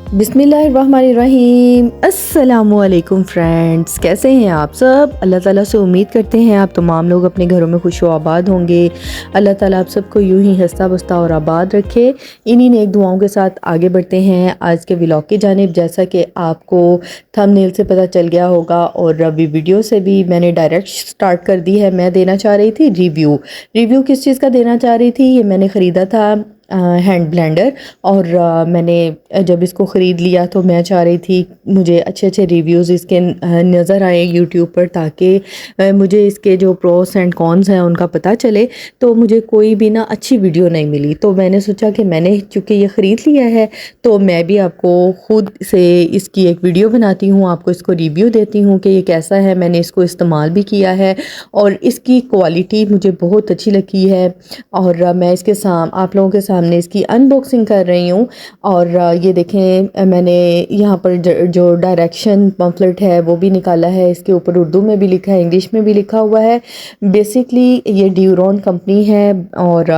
बिस्मिल्लाहिर्रहमानिर्रहीम। अस्सलामुअलैकुम फ्रेंड्स, कैसे हैं आप सब। अल्लाह ताला से उम्मीद करते हैं आप तमाम लोग अपने घरों में खुश व आबाद होंगे। अल्लाह ताला आप सबको यूं ही हंसता बसता और आबाद रखे। इन्हीं नेक दुआओं के साथ आगे बढ़ते हैं आज के व्लॉग की जानिब। जैसा कि आपको थंबनेल से पता चल गया होगा और अभी वीडियो से भी मैंने डायरेक्ट स्टार्ट कर दी है। मैं देना चाह रही थी रिव्यू किस चीज़ का देना चाह रही थी। ये मैंने ख़रीदा था हैंड ब्लेंडर, और मैंने जब इसको ख़रीद लिया तो मैं चाह रही थी मुझे अच्छे अच्छे रिव्यूज़ इसके नज़र आए यूट्यूब पर, ताकि मुझे इसके जो प्रोस एंड कॉन्स हैं उनका पता चले। तो मुझे कोई भी ना अच्छी वीडियो नहीं मिली, तो मैंने सोचा कि मैंने चूँकि ये ख़रीद लिया है तो मैं भी आपको ख़ुद से इसकी एक वीडियो बनाती हूँ, आपको इसको रिव्यू देती हूँ कि ये कैसा है। मैंने इसको इस्तेमाल भी किया है और इसकी क्वालिटी मुझे बहुत अच्छी लगी है, और मैं इसके आप लोगों के सामने इसकी अनबॉक्सिंग कर रही हूँ। और ये देखें, मैंने यहाँ पर जो डायरेक्शन पम्फलेट है वो भी निकाला है। इसके ऊपर उर्दू में भी लिखा है, इंग्लिश में भी लिखा हुआ है। बेसिकली ये ड्यूरॉन कंपनी है और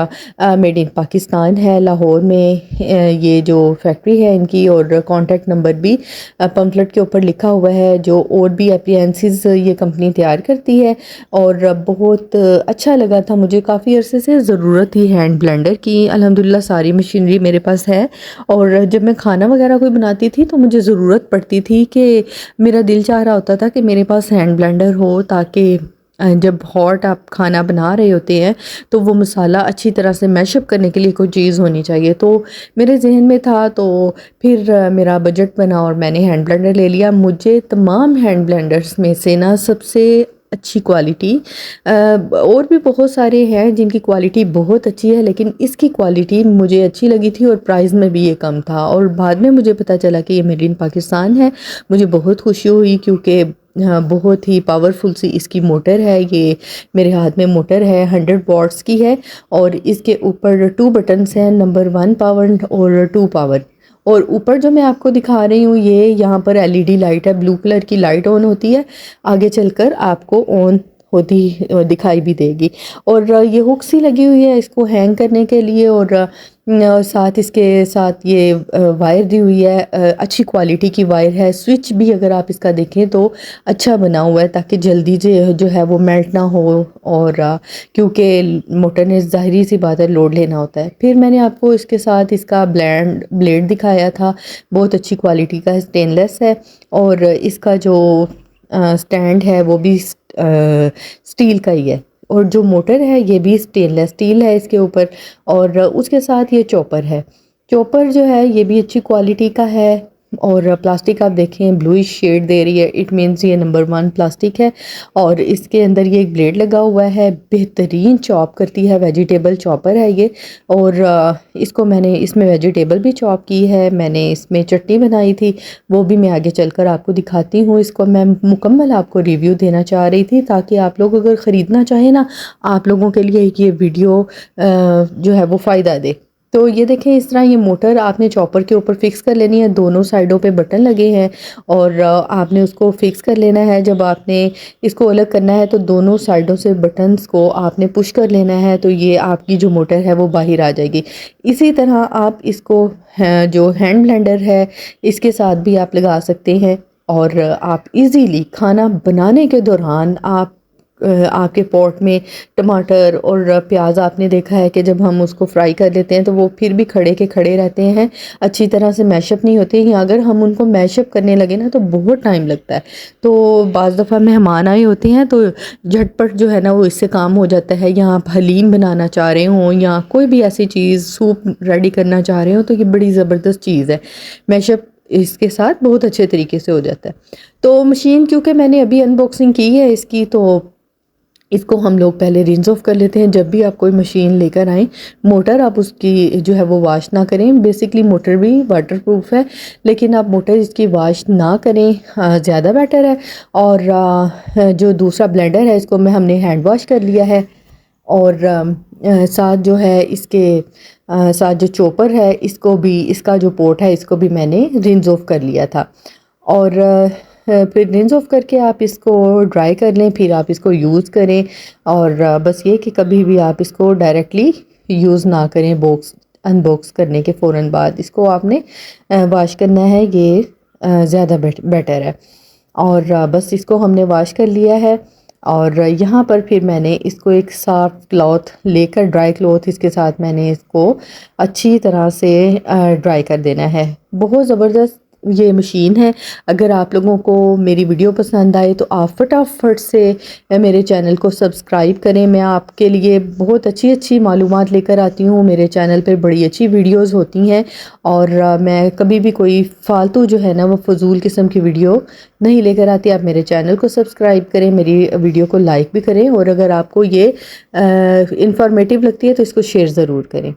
मेड इन पाकिस्तान है, लाहौर में ये जो फैक्ट्री है इनकी, और कॉन्टैक्ट नंबर भी पम्फलेट के ऊपर लिखा हुआ है। जो और भी एप्लियंसेस ये कंपनी तैयार करती है, और बहुत अच्छा लगा था मुझे। काफ़ी अरसे से ज़रूरत थी हैंड ब्लेंडर की। अल्हम्दुलिल्लाह सारी मशीनरी मेरे पास है, और जब मैं खाना वगैरह कोई बनाती थी तो मुझे ज़रूरत पड़ती थी कि मेरा दिल चाह रहा होता था कि मेरे पास हैंड ब्लेंडर हो, ताकि जब हॉट आप खाना बना रहे होते हैं तो वो मसाला अच्छी तरह से मैशअप करने के लिए कोई चीज़ होनी चाहिए। तो मेरे जहन में था, तो फिर मेरा बजट बना और मैंने हैंड ब्लेंडर ले लिया। मुझे तमाम हैंड ब्लेंडर्स में से ना सबसे अच्छी क्वालिटी, और भी बहुत सारे हैं जिनकी क्वालिटी बहुत अच्छी है, लेकिन इसकी क्वालिटी मुझे अच्छी लगी थी और प्राइस में भी ये कम था। और बाद में मुझे पता चला कि ये मेड इन पाकिस्तान है। मुझे बहुत खुशी हुई, क्योंकि बहुत ही पावरफुल सी इसकी मोटर है। ये मेरे हाथ में मोटर है, 100 वॉट्स की है, और इसके ऊपर 2 बटन्स हैं, नंबर 1 पावर और 2 पावर। और ऊपर जो मैं आपको दिखा रही हूँ, ये यहाँ पर एलईडी लाइट है, ब्लू कलर की लाइट ऑन होती है, आगे चलकर आपको ऑन होती दिखाई भी देगी। और ये हुक सी लगी हुई है इसको हैंग करने के लिए, और साथ इसके साथ ये वायर दी हुई है, अच्छी क्वालिटी की वायर है। स्विच भी अगर आप इसका देखें तो अच्छा बना हुआ है, ताकि जल्दी जो है वो मेल्ट ना हो, और क्योंकि मोटर ने ज़ाहिरी सी बात है लोड लेना होता है। फिर मैंने आपको इसके साथ इसका ब्लेड दिखाया था, बहुत अच्छी क्वालिटी का स्टेनलेस है, और इसका जो स्टैंड है वो भी स्टील का ही है, और जो मोटर है ये भी स्टेनलेस स्टील है इसके ऊपर। और उसके साथ ये चॉपर है। चॉपर जो है ये भी अच्छी क्वालिटी का है, और प्लास्टिक आप देखें ब्लूइश शेड दे रही है, इट मीन्स ये नंबर 1 प्लास्टिक है। और इसके अंदर ये एक ब्लेड लगा हुआ है, बेहतरीन चॉप करती है, वेजिटेबल चॉपर है ये। और इसको मैंने इसमें वेजिटेबल भी चॉप की है, मैंने इसमें चटनी बनाई थी, वो भी मैं आगे चलकर आपको दिखाती हूँ। इसको मैं मुकम्मल आपको रिव्यू देना चाह रही थी, ताकि आप लोग अगर ख़रीदना चाहें ना, आप लोगों के लिए ये वीडियो जो है वो फ़ायदा दे। तो ये देखें, इस तरह ये मोटर आपने चॉपर के ऊपर फिक्स कर लेनी है। दोनों साइडों पे बटन लगे हैं, और आपने उसको फिक्स कर लेना है। जब आपने इसको अलग करना है तो दोनों साइडों से बटन्स को आपने पुश कर लेना है, तो ये आपकी जो मोटर है वो बाहर आ जाएगी। इसी तरह आप इसको जो हैंड ब्लेंडर है इसके साथ भी आप लगा सकते हैं, और आप इजीली खाना बनाने के दौरान आपके पॉट में टमाटर और प्याज, आपने देखा है कि जब हम उसको फ्राई कर लेते हैं तो वो फिर भी खड़े के खड़े रहते हैं, अच्छी तरह से मैशअप नहीं होते हैं। अगर हम उनको मैशअप करने लगे ना तो बहुत टाइम लगता है। तो बाज़ दफ़ा मेहमान आए होते हैं तो झटपट जो है ना वो इससे काम हो जाता है। या आप हलीम बनाना चाह रहे हों या कोई भी ऐसी चीज़, सूप रेडी करना चाह रहे हो, तो ये बड़ी ज़बरदस्त चीज़ है। मैशअप इसके साथ बहुत अच्छे तरीके से हो जाता है। तो मशीन, क्योंकि मैंने अभी अनबॉक्सिंग की है इसकी, तो इसको हम लोग पहले रिंस ऑफ कर लेते हैं। जब भी आप कोई मशीन लेकर आएँ, मोटर आप उसकी जो है वो वॉश ना करें। बेसिकली मोटर भी वाटरप्रूफ है, लेकिन आप मोटर इसकी वॉश ना करें, ज़्यादा बेटर है। और जो दूसरा ब्लेंडर है इसको हमने हैंड वॉश कर लिया है, और साथ जो है इसके साथ जो चॉपर है इसको भी, इसका जो पोर्ट है इसको भी मैंने रिंस ऑफ कर लिया था। और फिर रिंस ऑफ करके आप इसको ड्राई कर लें, फिर आप इसको यूज़ करें। और बस ये कि कभी भी आप इसको डायरेक्टली यूज़ ना करें बॉक्स अनबॉक्स करने के फ़ौरन बाद इसको आपने वॉश करना है, ये ज़्यादा बेटर है। और बस इसको हमने वॉश कर लिया है। और यहाँ पर फिर मैंने इसको एक साफ क्लॉथ लेकर, ड्राई क्लॉथ इसके साथ मैंने इसको अच्छी तरह से ड्राई कर देना है। बहुत ज़बरदस्त ये मशीन है। अगर आप लोगों को मेरी वीडियो पसंद आए तो आप फटाफट से मेरे चैनल को सब्सक्राइब करें। मैं आपके लिए बहुत अच्छी अच्छी मालूमात लेकर आती हूँ। मेरे चैनल पर बड़ी अच्छी वीडियोस होती हैं और मैं कभी भी कोई फालतू जो है ना वो फजूल किस्म की वीडियो नहीं लेकर आती। आप मेरे चैनल को सब्सक्राइब करें, मेरी वीडियो को लाइक भी करें और अगर आपको ये इंफॉर्मेटिव लगती है तो इसको शेयर ज़रूर करें।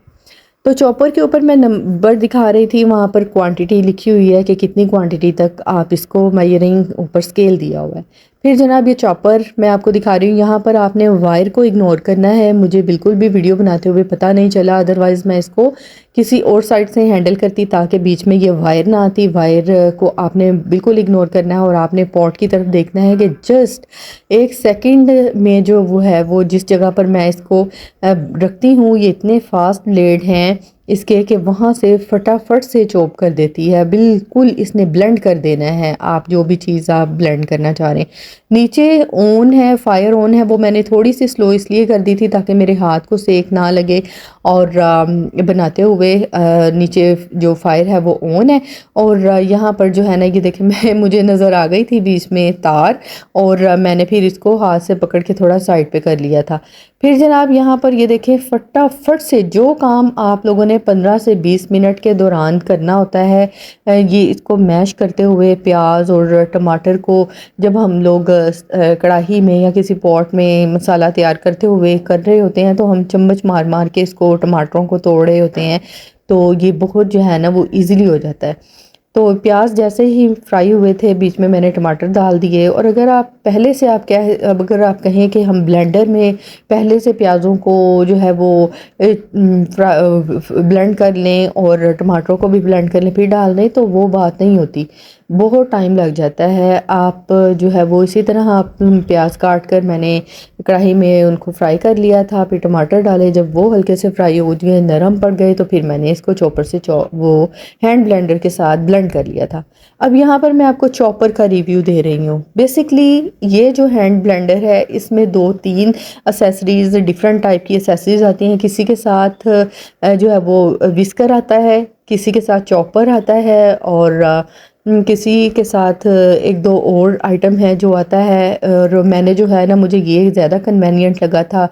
तो चॉपर के ऊपर मैं नंबर दिखा रही थी, वहाँ पर क्वांटिटी लिखी हुई है कि कितनी क्वांटिटी तक आप इसको मेजरिंग ऊपर स्केल दिया हुआ है। फिर जनाब ये चॉपर मैं आपको दिखा रही हूँ, यहाँ पर आपने वायर को इग्नोर करना है। मुझे बिल्कुल भी वीडियो बनाते हुए पता नहीं चला, अदरवाइज़ मैं इसको किसी और साइड से हैंडल करती ताकि बीच में ये वायर ना आती। वायर को आपने बिल्कुल इग्नोर करना है और आपने पॉट की तरफ देखना है कि जस्ट 1 सेकंड में जो वो है वो जिस जगह पर मैं इसको रखती हूँ, ये इतने फास्ट ब्लेड हैं इसके कि वहाँ से फटाफट से चॉप कर देती है। बिल्कुल इसने ब्लेंड कर देना है आप जो भी चीज़ आप ब्लेंड करना चाह रहे हैं। नीचे ऑन है, फायर ऑन है, वो मैंने थोड़ी सी स्लो इसलिए कर दी थी ताकि मेरे हाथ को सेक ना लगे। और बनाते हुए नीचे जो फायर है वो ऑन है। और यहाँ पर जो है ना ये देखें, मैं मुझे नज़र आ गई थी बीच में तार और मैंने फिर इसको हाथ से पकड़ के थोड़ा साइड पे कर लिया था। फिर जनाब यहाँ पर ये देखें, फटाफट से जो काम आप लोगों ने 15 से 20 मिनट के दौरान करना होता है, ये इसको मैश करते हुए प्याज और टमाटर को जब हम लोग कढ़ाई में या किसी पॉट में मसाला तैयार करते हुए कर रहे होते हैं तो हम चम्मच मार मार के इसको टमाटरों को तोड़ रहे होते हैं, तो ये बहुत जो है ना वो ईज़िली हो जाता है। तो प्याज जैसे ही फ्राई हुए थे बीच में मैंने टमाटर डाल दिए। और अगर आप पहले से आप अगर आप कहें कि हम ब्लेंडर में पहले से प्याज़ों को जो है वो ब्लेंड कर लें और टमाटरों को भी ब्लेंड कर लें फिर डाल दें, तो वो बात नहीं होती, बहुत टाइम लग जाता है। आप जो है वो इसी तरह आप प्याज काट कर मैंने कढ़ाई में उनको फ्राई कर लिया था, फिर टमाटर डाले, जब वो हल्के से फ्राई हो गए नरम पड़ गए तो फिर मैंने इसको चॉपर से वो हैंड ब्लेंडर के साथ ब्लेंड कर लिया था। अब यहाँ पर मैं आपको चॉपर का रिव्यू दे रही हूँ। बेसिकली ये जो हैंड ब्लेंडर है इसमें 2-3 एसेसरीज, डिफरेंट टाइप की एसेसरीज आती हैं। किसी के साथ जो है वो विस्कर आता है, किसी के साथ चॉपर आता है और किसी के साथ 1-2 और आइटम है जो आता है। और मैंने जो है ना मुझे ये ज़्यादा कन्वेनियंट लगा था,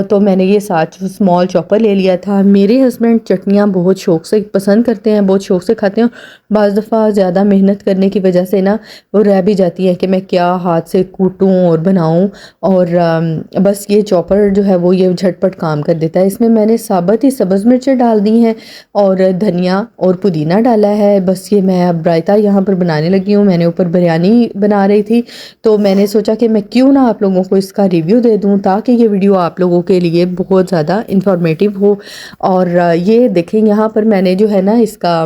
तो मैंने ये साथ स्मॉल चॉपर ले लिया था। मेरे हस्बैंड चटनियाँ बहुत शौक़ से पसंद करते हैं, बहुत शौक़ से खाते हैं। बाज़ दफ़ा ज़्यादा मेहनत करने की वजह से ना वो रह भी जाती है कि मैं क्या हाथ से कूटूँ और बनाऊँ, और बस ये चॉपर जो है वो ये झटपट काम कर देता है। इसमें मैंने साबुत ही सब्ज़ मिर्चें डाल दी हैं और धनिया और पुदीना डाला है। बस ये मैं अब रायता यहाँ पर बनाने लगी हूँ। मैंने ऊपर बिरयानी बना रही थी तो मैंने सोचा कि मैं क्यों ना आप लोगों को इसका रिव्यू दे दूँ ताकि ये वीडियो आप लोगों के लिए बहुत ज़्यादा इंफॉर्मेटिव हो। और ये देखें यहाँ पर मैंने जो है ना इसका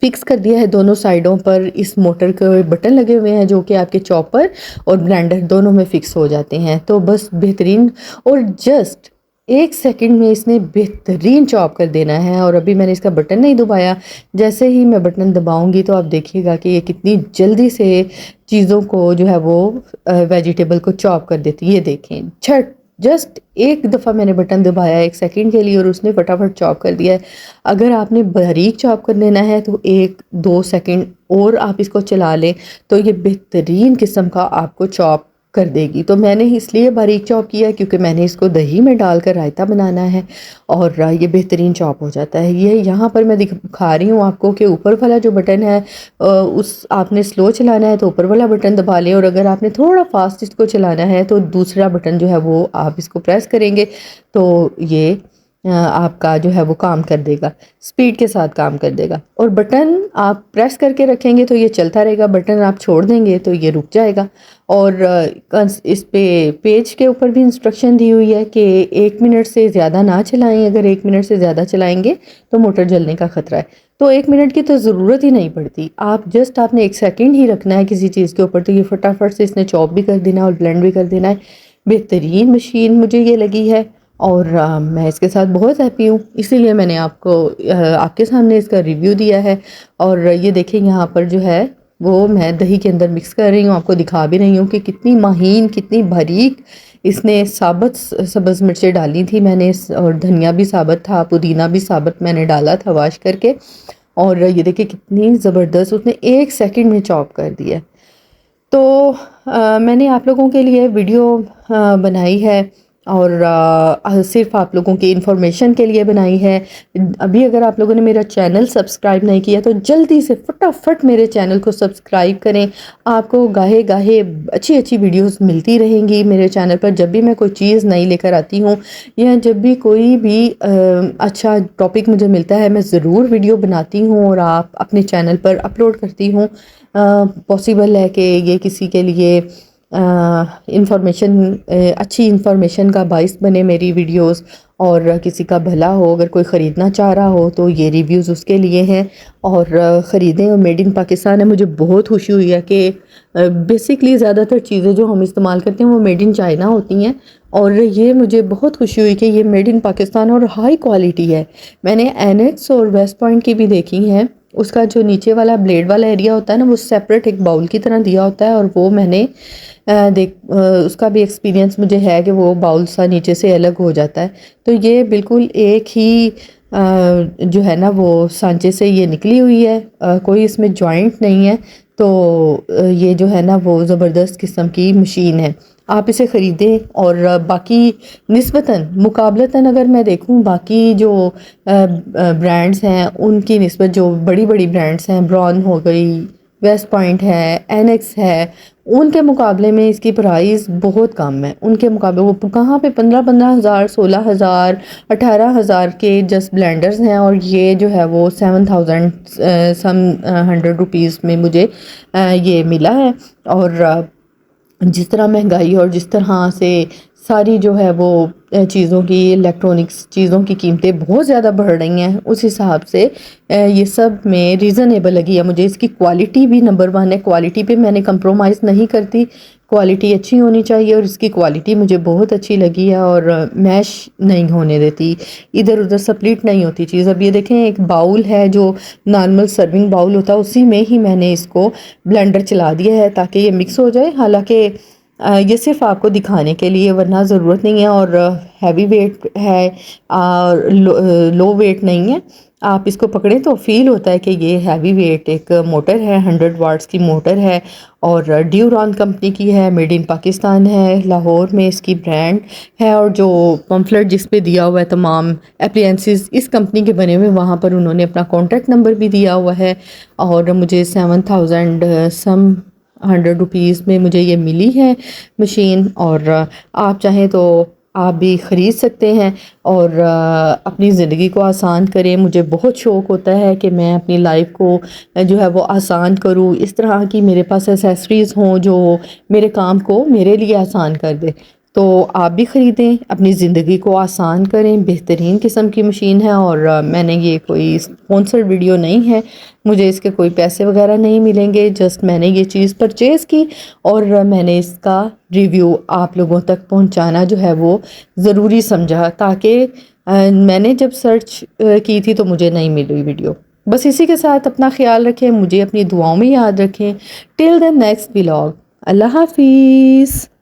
फिक्स कर दिया है दोनों साइडों पर। इस मोटर के बटन लगे हुए हैं जो कि आपके चॉपर और ब्लेंडर दोनों में फिक्स हो जाते हैं। तो बस बेहतरीन, और जस्ट 1 सेकंड में इसने बेहतरीन चॉप कर देना है। और अभी मैंने इसका बटन नहीं दबाया, जैसे ही मैं बटन दबाऊंगी तो आप देखिएगा कि ये कितनी जल्दी से चीज़ों को जो है वो वेजिटेबल को चॉप कर देती है। ये देखें, छट जस्ट एक दफ़ा मैंने बटन दबाया 1 सेकंड के लिए और उसने फटाफट चॉप कर दिया है। अगर आपने बारीक चॉप कर लेना है तो 1-2 सेकंड और आप इसको चला लें तो ये बेहतरीन किस्म का आपको चॉप कर देगी। तो मैंने इसलिए बारीक चॉप किया क्योंकि मैंने इसको दही में डालकर रायता बनाना है और ये बेहतरीन चॉप हो जाता है। ये यहाँ पर मैं दिखा रही हूँ आपको कि ऊपर वाला जो बटन है उस आपने स्लो चलाना है तो ऊपर वाला बटन दबा लें, और अगर आपने थोड़ा फास्ट इसको चलाना है तो दूसरा बटन जो है वो आप इसको प्रेस करेंगे तो ये आपका जो है वो काम कर देगा, स्पीड के साथ काम कर देगा। और बटन आप प्रेस करके रखेंगे तो ये चलता रहेगा, बटन आप छोड़ देंगे तो ये रुक जाएगा। और इस पे पेज के ऊपर भी इंस्ट्रक्शन दी हुई है कि 1 मिनट से ज़्यादा ना चलाएं, अगर 1 मिनट से ज़्यादा चलाएंगे तो मोटर जलने का ख़तरा है। तो 1 मिनट की तो ज़रूरत ही नहीं पड़ती, आप जस्ट आपने 1 सेकंड ही रखना है किसी चीज़ के ऊपर तो ये फटाफट से इसने चॉप भी कर देना और ब्लेंड भी कर देना है। बेहतरीन मशीन मुझे ये लगी है और मैं इसके साथ बहुत हैप्पी हूँ, इसीलिए मैंने आपको आपके सामने इसका रिव्यू दिया है। और ये देखें यहाँ पर जो है वो मैं दही के अंदर मिक्स कर रही हूँ, आपको दिखा भी रही हूँ कि कितनी महीन कितनी बारीक इसने साबुत सब्ज़ मिर्चें डाली थी मैंने, और धनिया भी साबुत था, पुदीना भी साबुत मैंने डाला था वॉश करके। और ये देखिए कितनी ज़बरदस्त उसने 1 सेकंड में चॉप कर दिया। तो मैंने आप लोगों के लिए वीडियो बनाई है, और सिर्फ आप लोगों की इंफॉर्मेशन के लिए बनाई है। अभी अगर आप लोगों ने मेरा चैनल सब्सक्राइब नहीं किया तो जल्दी से फटाफट मेरे चैनल को सब्सक्राइब करें। आपको गाहे गाहे अच्छी अच्छी वीडियोस मिलती रहेंगी मेरे चैनल पर। जब भी मैं कोई चीज़ नई लेकर आती हूँ या जब भी कोई भी अच्छा टॉपिक मुझे मिलता है, मैं ज़रूर वीडियो बनाती हूँ और आप अपने चैनल पर अपलोड करती हूँ। पॉसिबल है कि ये किसी के लिए इंफॉर्मेशन अच्छी इंफॉर्मेशन का बाइस बने मेरी वीडियोस, और किसी का भला हो। अगर कोई ख़रीदना चाह रहा हो तो ये रिव्यूज़ उसके लिए हैं, और ख़रीदें। और मेड इन पाकिस्तान है। मुझे बहुत खुशी हुई है कि बेसिकली ज़्यादातर चीज़ें जो हम इस्तेमाल करते हैं वो मेड इन चाइना होती हैं, और ये मुझे बहुत खुशी हुई कि ये मेड इन पाकिस्तान और हाई क्वालिटी है। मैंने एनेक्स और वेस्ट पॉइंट की भी देखी हैं, उसका जो नीचे वाला ब्लेड वाला एरिया होता है ना, वो सेपरेट एक बाउल की तरह दिया होता है, और वो मैंने उसका भी एक्सपीरियंस मुझे है कि वो बाउल सा नीचे से अलग हो जाता है। तो ये बिल्कुल एक ही जो है ना वो सांचे से ये निकली हुई है, कोई इसमें जॉइंट नहीं है। तो ये जो है ना वो ज़बरदस्त किस्म की मशीन है, आप इसे ख़रीदें। और बाकी निस्बतन मुकाबलतन अगर मैं देखूं बाकी जो ब्रांड्स हैं उनकी निस्बत, जो बड़ी बड़ी ब्रांड्स हैं, ब्राउन हो गई, वेस्ट पॉइंट है, एनेक्स है, उनके मुकाबले में इसकी प्राइस बहुत कम है। उनके मुकाबले वो कहाँ पे 15-15 हज़ार, 16 हज़ार, 18 हज़ार के जस्ट ब्लेंडर्स हैं, और ये जो है वो 7000 सम 100 रुपीज़ में मुझे ये मिला है। और जिस तरह महंगाई और जिस तरह से सारी जो है वो चीज़ों की, इलेक्ट्रॉनिक्स चीज़ों की कीमतें बहुत ज़्यादा बढ़ रही हैं, उस हिसाब से ये सब में रीज़नेबल लगी है मुझे। इसकी क्वालिटी भी नंबर 1 है, क्वालिटी पे मैंने कंप्रोमाइज़ नहीं करती, क्वालिटी अच्छी होनी चाहिए, और इसकी क्वालिटी मुझे बहुत अच्छी लगी है। और मैश नहीं होने देती, इधर उधर स्प्लिट नहीं होती चीज़। अब ये देखें एक बाउल है जो नॉर्मल सर्विंग बाउल होता है, उसी में ही मैंने इसको ब्लेंडर चला दिया है ताकि ये मिक्स हो जाए। हालांकि ये सिर्फ आपको दिखाने के लिए, वरना ज़रूरत नहीं है। और हैवी वेट है और लो वेट नहीं है। आप इसको पकड़ें तो फील होता है कि ये हैवी वेट एक मोटर है, 100 वाट्स की मोटर है, और ड्यूरॉन कंपनी की है, मेड इन पाकिस्तान है, लाहौर में इसकी ब्रांड है। और जो पम्फलेट जिस पे दिया हुआ है तमाम अप्लायंसेस इस कंपनी के बने हुए, वहाँ पर उन्होंने अपना कॉन्टैक्ट नंबर भी दिया हुआ है। और मुझे 7000 सम 100 रुपीज़ में मुझे ये मिली है मशीन। और आप चाहें तो आप भी ख़रीद सकते हैं और अपनी ज़िंदगी को आसान करें। मुझे बहुत शौक़ होता है कि मैं अपनी लाइफ को जो है वो आसान करूं, इस तरह की मेरे पास एसेसरीज़ हों जो मेरे काम को मेरे लिए आसान कर दे। तो आप भी ख़रीदें, अपनी ज़िंदगी को आसान करें। बेहतरीन किस्म की मशीन है, और मैंने ये कोई स्पॉन्सर्ड वीडियो नहीं है, मुझे इसके कोई पैसे वगैरह नहीं मिलेंगे। जस्ट मैंने ये चीज़ परचेज़ की और मैंने इसका रिव्यू आप लोगों तक पहुंचाना जो है वो ज़रूरी समझा, ताकि मैंने जब सर्च की थी तो मुझे नहीं मिली वीडियो। बस इसी के साथ अपना ख्याल रखें, मुझे अपनी दुआओं में याद रखें। टिल द नेक्स्ट व्लॉग, अल्लाह हाफिज़।